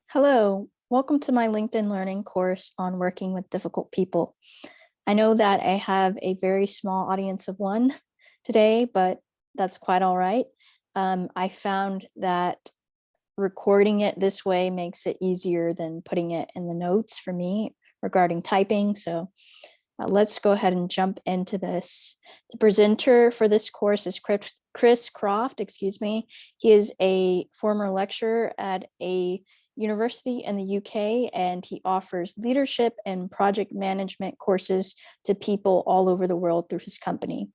Hello, welcome to my LinkedIn Learning course on working with difficult people. I know that I have a very small audience of one today, but that's quite all right. I found that recording it this way makes it easier than putting it in the notes for me regarding typing. So let's go ahead and jump into this. The presenter for this course is Chris Croft, He is a former lecturer at a university in the UK, and he offers leadership and project management courses to people all over the world through his company.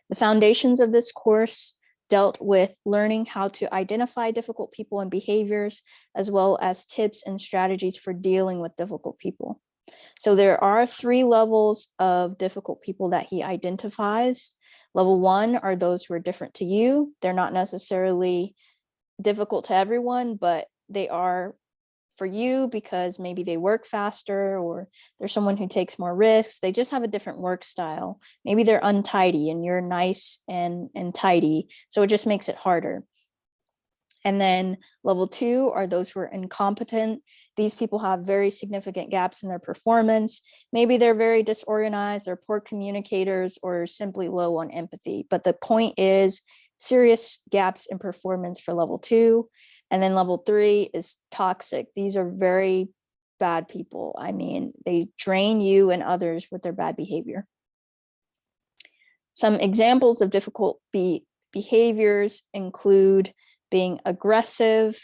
The foundations of this course dealt with learning how to identify difficult people and behaviors, as well as tips and strategies for dealing with difficult people. So there are 3 levels of difficult people that he identifies. Level 1 are those who are different to you. They're not necessarily difficult to everyone, but they are for you because maybe they work faster, or they're someone who takes more risks. They just have a different work style. Maybe they're untidy and you're nice and tidy, so it just makes it harder. And then level 2 are those who are incompetent. These people have very significant gaps in their performance. Maybe they're very disorganized, or poor communicators, or simply low on empathy. But the point is serious gaps in performance for level 2. And then level 3 is toxic. These are very bad people. I mean, they drain you and others with their bad behavior. Some examples of difficult behaviors include being aggressive.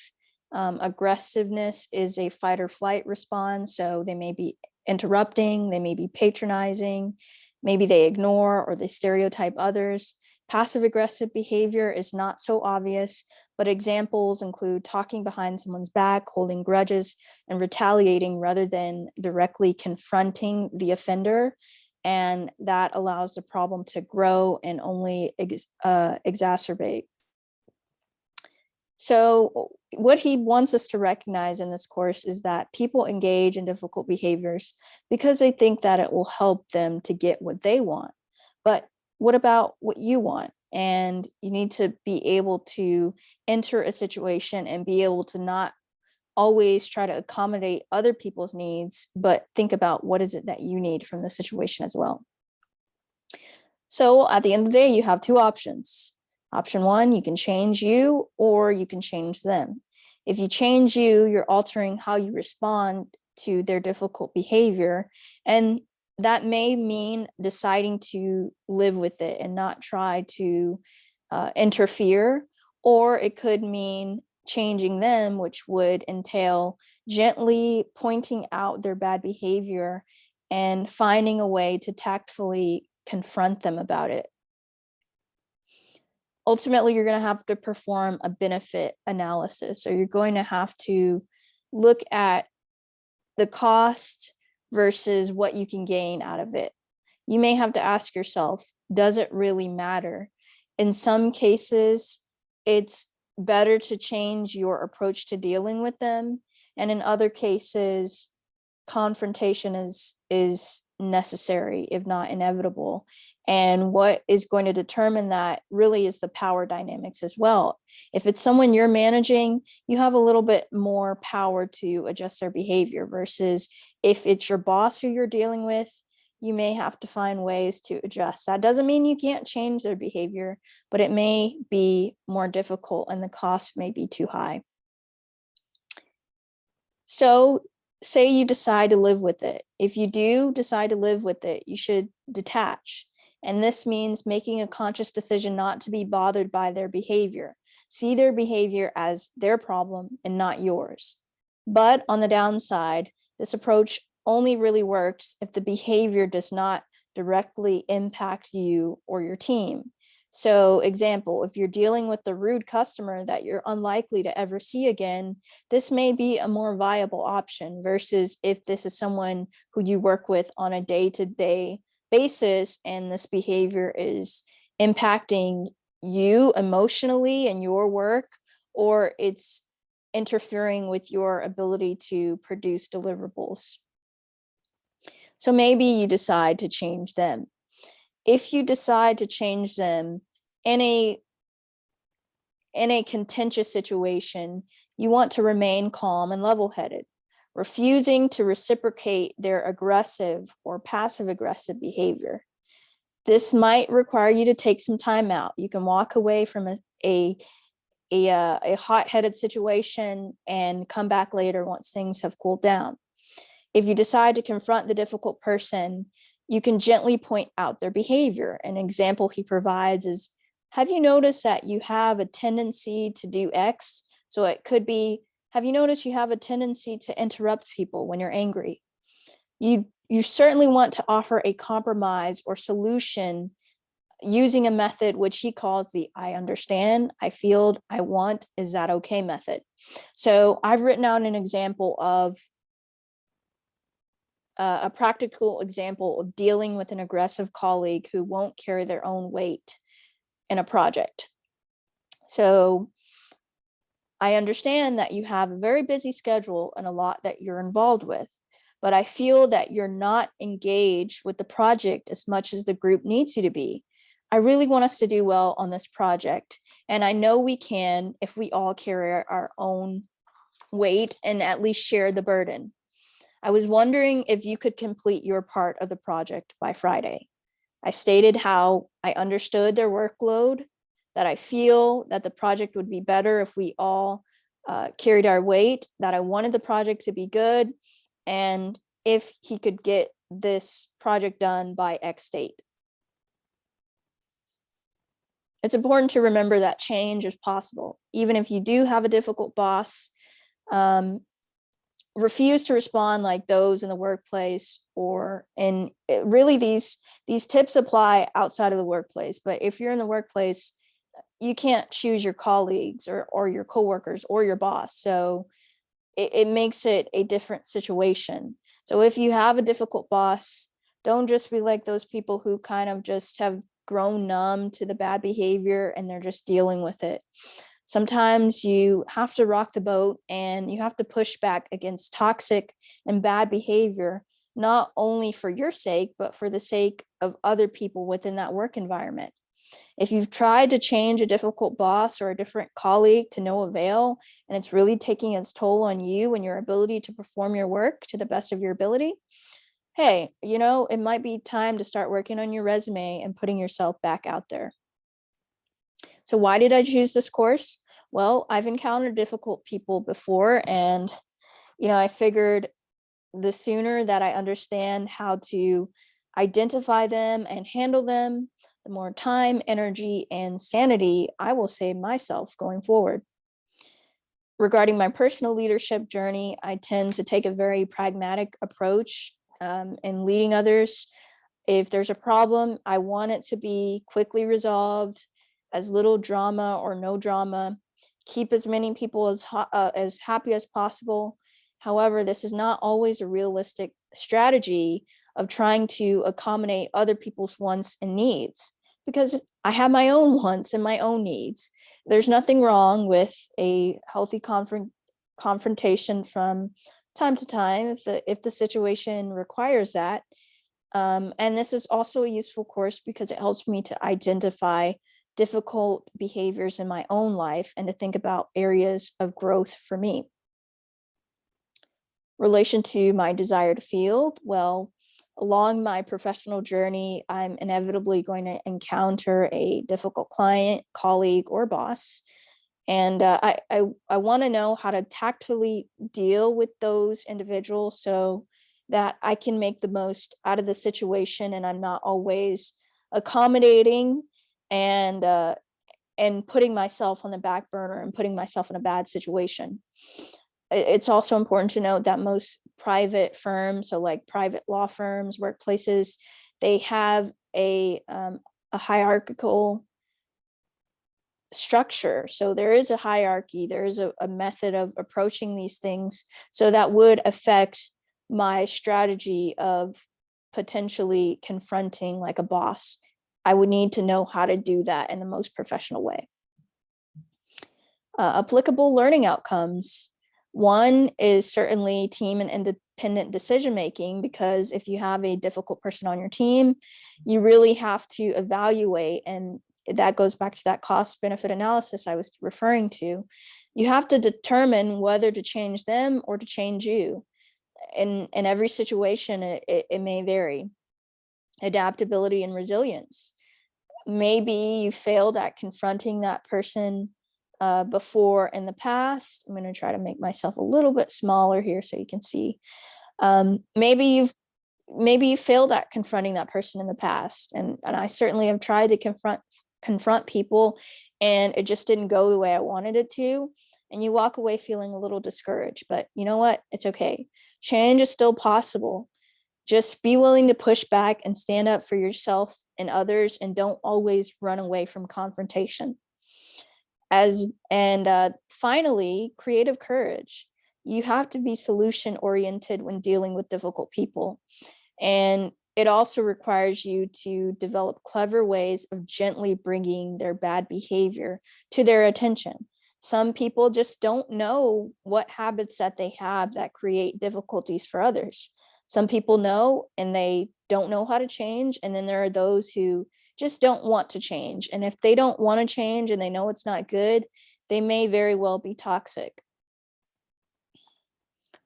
Aggressiveness is a fight or flight response. So they may be interrupting, they may be patronizing, maybe they ignore or they stereotype others. Passive aggressive behavior is not so obvious, but examples include talking behind someone's back, holding grudges, and retaliating rather than directly confronting the offender. And that allows the problem to grow and only exacerbate. So what he wants us to recognize in this course is that people engage in difficult behaviors because they think that it will help them to get what they want. But what about what you want? And you need to be able to enter a situation and be able to not always try to accommodate other people's needs, but think about what is it that you need from the situation as well. So at the end of the day, you have 2 options. Option 1, you can change you, or you can change them. If you change you, you're altering how you respond to their difficult behavior. And that may mean deciding to live with it and not try to interfere, or it could mean changing them, which would entail gently pointing out their bad behavior and finding a way to tactfully confront them about it. Ultimately, you're going to have to perform a benefit analysis. So you're going to have to look at the cost versus what you can gain out of it. You may have to ask yourself, does it really matter? In some cases, it's better to change your approach to dealing with them. And in other cases, confrontation is necessary, if not inevitable. And what is going to determine that really is the power dynamics as well. If it's someone you're managing, you have a little bit more power to adjust their behavior, versus if it's your boss who you're dealing with, you may have to find ways to adjust. That doesn't mean you can't change their behavior, but it may be more difficult and the cost may be too high. So say you decide to live with it. If you do decide to live with it, you should detach. And this means making a conscious decision not to be bothered by their behavior. See their behavior as their problem and not yours. But on the downside, this approach only really works if the behavior does not directly impact you or your team. So, example, if you're dealing with a rude customer that you're unlikely to ever see again, this may be a more viable option, versus if this is someone who you work with on a day-to-day basis and this behavior is impacting you emotionally and your work, or it's interfering with your ability to produce deliverables. So maybe you decide to change them. If you decide to change them in in a contentious situation, you want to remain calm and level-headed, refusing to reciprocate their aggressive or passive-aggressive behavior. This might require you to take some time out. You can walk away from a hot-headed situation and come back later once things have cooled down. If you decide to confront the difficult person, you can gently point out their behavior. An example he provides is, have you noticed that you have a tendency to do X? So it could be, have you noticed you have a tendency to interrupt people when you're angry? You certainly want to offer a compromise or solution using a method which he calls the I understand, I feel, I want, is that okay method. So I've written out an example of a practical example of dealing with an aggressive colleague who won't carry their own weight in a project. So I understand that you have a very busy schedule and a lot that you're involved with, but I feel that you're not engaged with the project as much as the group needs you to be. I really want us to do well on this project, and I know we can if we all carry our own weight and at least share the burden. I was wondering if you could complete your part of the project by Friday. I stated how I understood their workload, that I feel that the project would be better if we all carried our weight, that I wanted the project to be good, and if he could get this project done by X date. It's important to remember that change is possible. Even if you do have a difficult boss, refuse to respond like those in the workplace, or in really these tips apply outside of the workplace. But if you're in the workplace, you can't choose your colleagues or your coworkers or your boss. So it makes it a different situation. So if you have a difficult boss, don't just be like those people who kind of just have grown numb to the bad behavior and they're just dealing with it. Sometimes you have to rock the boat and you have to push back against toxic and bad behavior, not only for your sake, but for the sake of other people within that work environment. If you've tried to change a difficult boss or a different colleague to no avail, and it's really taking its toll on you and your ability to perform your work to the best of your ability, hey, it might be time to start working on your resume and putting yourself back out there. So why did I choose this course? Well, I've encountered difficult people before, and I figured the sooner that I understand how to identify them and handle them, the more time, energy, and sanity I will save myself going forward. Regarding my personal leadership journey, I tend to take a very pragmatic approach in leading others. If there's a problem, I want it to be quickly resolved, as little drama or no drama, keep as many people as happy as possible. However, this is not always a realistic strategy of trying to accommodate other people's wants and needs, because I have my own wants and my own needs. There's nothing wrong with a healthy confrontation from time to time if the situation requires that. And this is also a useful course because it helps me to identify difficult behaviors in my own life and to think about areas of growth for me. Relation to my desired field, well, along my professional journey, I'm inevitably going to encounter a difficult client, colleague, or boss. And I want to know how to tactfully deal with those individuals so that I can make the most out of the situation and I'm not always accommodating and putting myself on the back burner and putting myself in a bad situation. It's also important to note that most private firms, so like private law firms, workplaces, they have a hierarchical structure. So there is a hierarchy, there is a method of approaching these things. So that would affect my strategy of potentially confronting like a boss. I would need to know how to do that in the most professional way. Applicable learning outcomes. One is certainly team and independent decision making, because if you have a difficult person on your team, you really have to evaluate and that goes back to that cost benefit analysis I was referring to. You have to determine whether to change them or to change you. In every situation, it may vary. Adaptability and resilience. Maybe you failed at confronting that person before in the past. I'm going to try to make myself a little bit smaller here so you can see. Maybe you failed at confronting that person in the past, and I certainly have tried to confront people, and it just didn't go the way I wanted it to. And you walk away feeling a little discouraged, but you know what? It's okay. Change is still possible. Just be willing to push back and stand up for yourself and others, and don't always run away from confrontation. Finally, creative courage. You have to be solution oriented when dealing with difficult people. And it also requires you to develop clever ways of gently bringing their bad behavior to their attention. Some people just don't know what habits that they have that create difficulties for others. Some people know and they don't know how to change. And then there are those who just don't want to change. And if they don't want to change and they know it's not good, they may very well be toxic.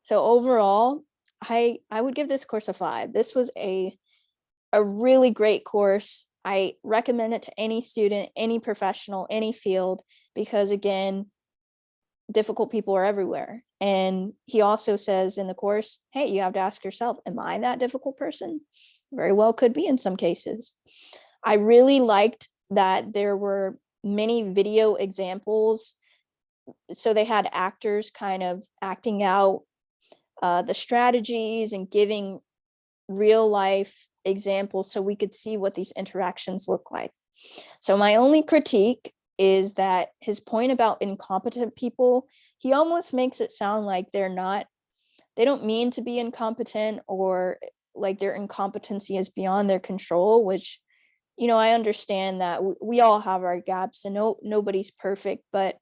So overall, I would give this course a 5. This was a really great course. I recommend it to any student, any professional, any field, because again, difficult people are everywhere. And he also says in the course, hey, you have to ask yourself, am I that difficult person? Very well could be in some cases. I really liked that there were many video examples. So they had actors kind of acting out the strategies and giving real life examples so we could see what these interactions look like. So my only critique is that his point about incompetent people, he almost makes it sound like they don't mean to be incompetent, or like their incompetency is beyond their control, which, I understand that we all have our gaps and nobody's perfect, but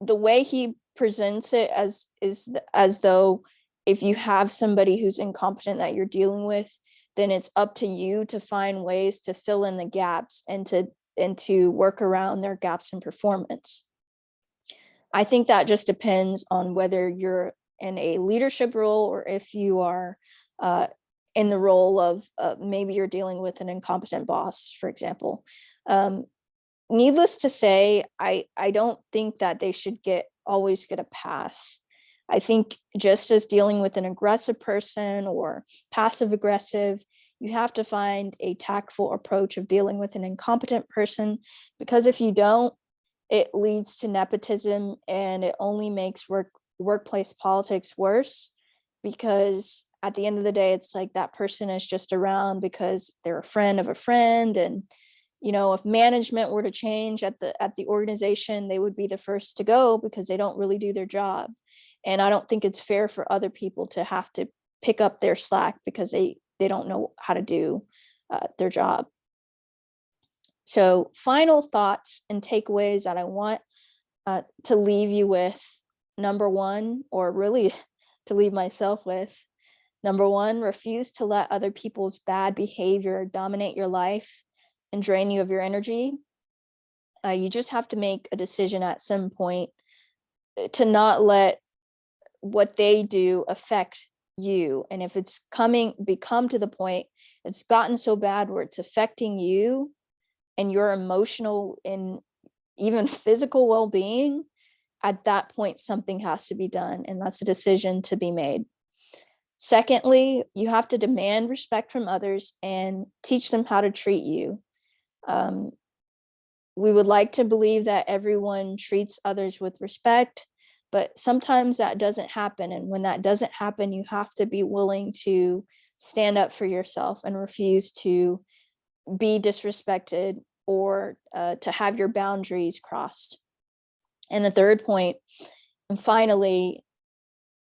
the way he presents it as though if you have somebody who's incompetent that you're dealing with, then it's up to you to find ways to fill in the gaps and to work around their gaps in performance. I think that just depends on whether you're in a leadership role or if you are in the role of maybe you're dealing with an incompetent boss, for example. Needless to say, I don't think that they should always get a pass. I think just as dealing with an aggressive person or passive aggressive, you have to find a tactful approach of dealing with an incompetent person, because if you don't, it leads to nepotism and it only makes workplace politics worse, because at the end of the day, it's like that person is just around because they're a friend of a friend. And if management were to change at the organization, they would be the first to go because they don't really do their job. And I don't think it's fair for other people to have to pick up their slack because they don't know how to do their job. So final thoughts and takeaways that I want to leave you with. Number one, or really to leave myself with. Number one, refuse to let other people's bad behavior dominate your life and drain you of your energy. You just have to make a decision at some point to not let what they do affect you. And if it's become to the point, it's gotten so bad where it's affecting you and your emotional and even physical well-being, at that point, something has to be done. And that's a decision to be made. Secondly, you have to demand respect from others and teach them how to treat you. We would like to believe that everyone treats others with respect, but sometimes that doesn't happen. And when that doesn't happen, you have to be willing to stand up for yourself and refuse to be disrespected or to have your boundaries crossed. And the third point, and finally,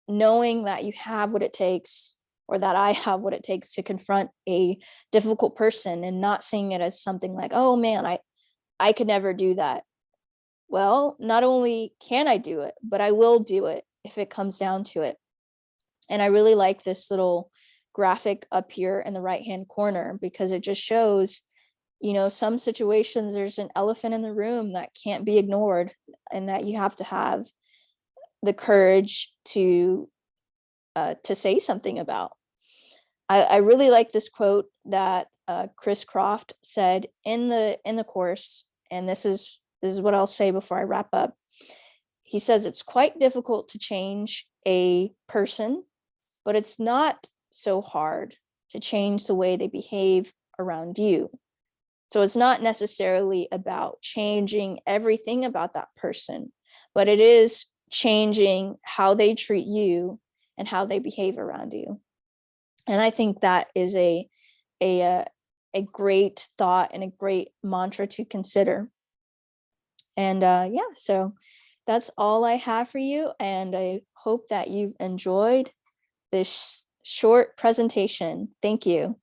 knowing that you have what it takes, or that I have what it takes to confront a difficult person, and not seeing it as something like, oh man, I could never do that. Well, not only can I do it, but I will do it if it comes down to it. And I really like this little graphic up here in the right-hand corner, because it just shows, some situations there's an elephant in the room that can't be ignored, and that you have to have the courage to say something about. I really like this quote that Chris Croft said in the course, and this is what I'll say before I wrap up. He says it's quite difficult to change a person, but it's not so hard to change the way they behave around you. So it's not necessarily about changing everything about that person, but it is changing how they treat you and how they behave around you. And I think that is a a great thought and a great mantra to consider. And yeah, so that's all I have for you. And I hope that you've enjoyed this short presentation. Thank you.